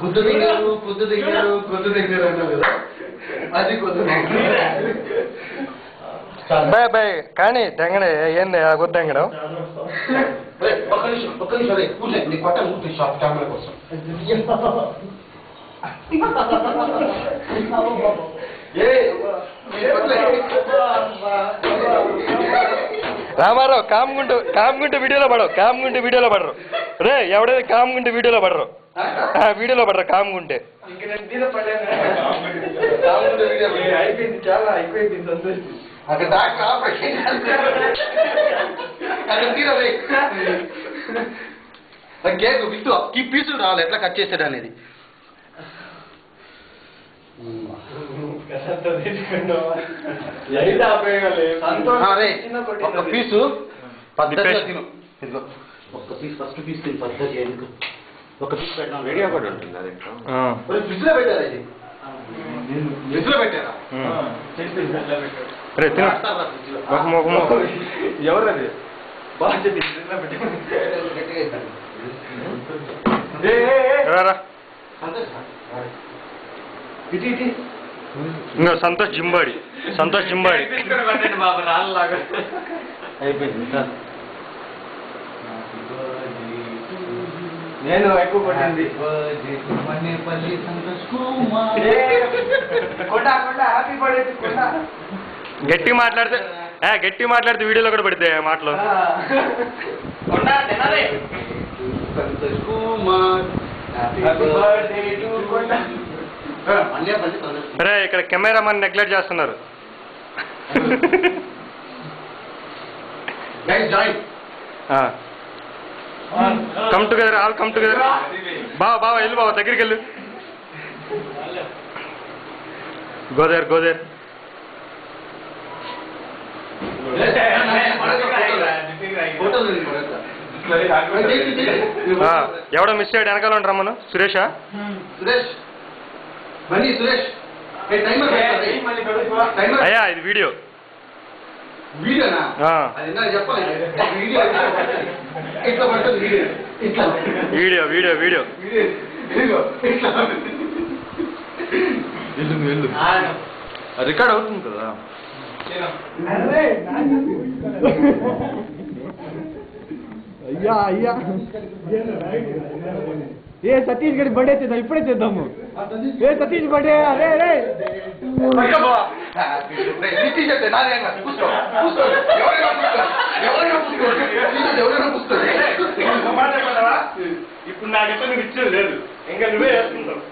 పొద్దు దగ్గర అన్నావు కదా అది బాయ్ బాయ్ కానీ తెంగడే ఏంది కొద్ది తెంగడం ఒక్క నిమిషం అదే కూర్చో నీ కొట్ట కూర్చో షాప్ కెమెరా కోసం రామారావు కామ్గుంటూ వీడియోలో పడరు రే ఎవడైతే కామ్గుంటే వీడియోలో పడరు కామ్గుంటే అయిపోయింది చాలా అయిపోయింది సంతోషం అక్కడ డాక్టర్ ఆపరేషన్ అక్కడ తీరవే కేక్ విత్తు ఈ పీసులు రావాలి ఎట్లా కట్ చేసాడు అనేది ఒక పీసు పద్ధతిగా తిను ఒక్క పీస్ ఫస్ట్ పీస్ తిను పద్ధతి ఎందుకు ఒక పీస్ పెట్టినా వీడియో కూడా ఉంటుంది అది ఫ్రిడ్జ్ లో పెట్టారా ఇది ఫ్రిడ్జ్ లో పెట్టారా ఎవరు అది బాగా ఇంకా సంతోష్ జింబాడి బాబు రాళ్ళలాగా అయిపోయింది నేను ఎక్కువ కొట్టింది గట్టి మాట్లాడితే వీడియోలో కూడా పడితే మాటలు సంతోష్ కుమార్ అరే ఇక్కడ కెమెరామన్ నెగ్లెక్ట్ చేస్తున్నారు come together all come together బావా వెళ్ళు బావా దగ్గరికి వెళ్ళు గోదేర్ ఎవడో మిస్ అయ్యాడు వెనకాల ఉంటారు రమ్మను సురేష్ అయ్యా ఇది వీడియో రికార్డ్ అవుతుంది కదా అయ్యా ఏ సతీష్ గడి బర్త్డే చేద్దాం ఇప్పుడే చేద్దాము ఏ సతీష్ బర్త్డే అరే రే ఇప్పుడు నాకైతే నువ్వు ఇచ్చేది లేదు ఇంకా నువ్వే వేసుకుంటావు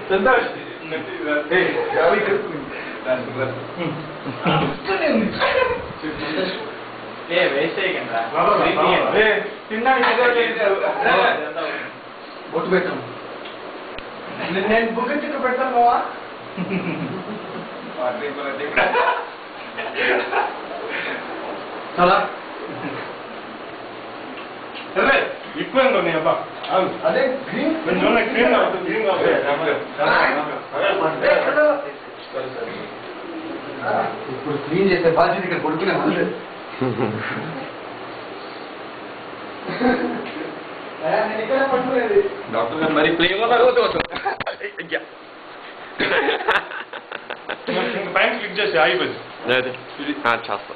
సంతోష్ బొట్టు పెట్టాము నేను బుగ్గ చుట్టూ పెడతాను బావా చాలా ఎక్కువ నీ అబ్బా అదే గ్రీన్ ఇప్పుడు క్లీన్ చేసే బాధ్యత ఇక్కడ కొడుకునే వాళ్ళు డాక్టర్ గారు మరి ప్లేమ్ పైన క్లిక్ చేసి ఆగిపోయింది చేస్తా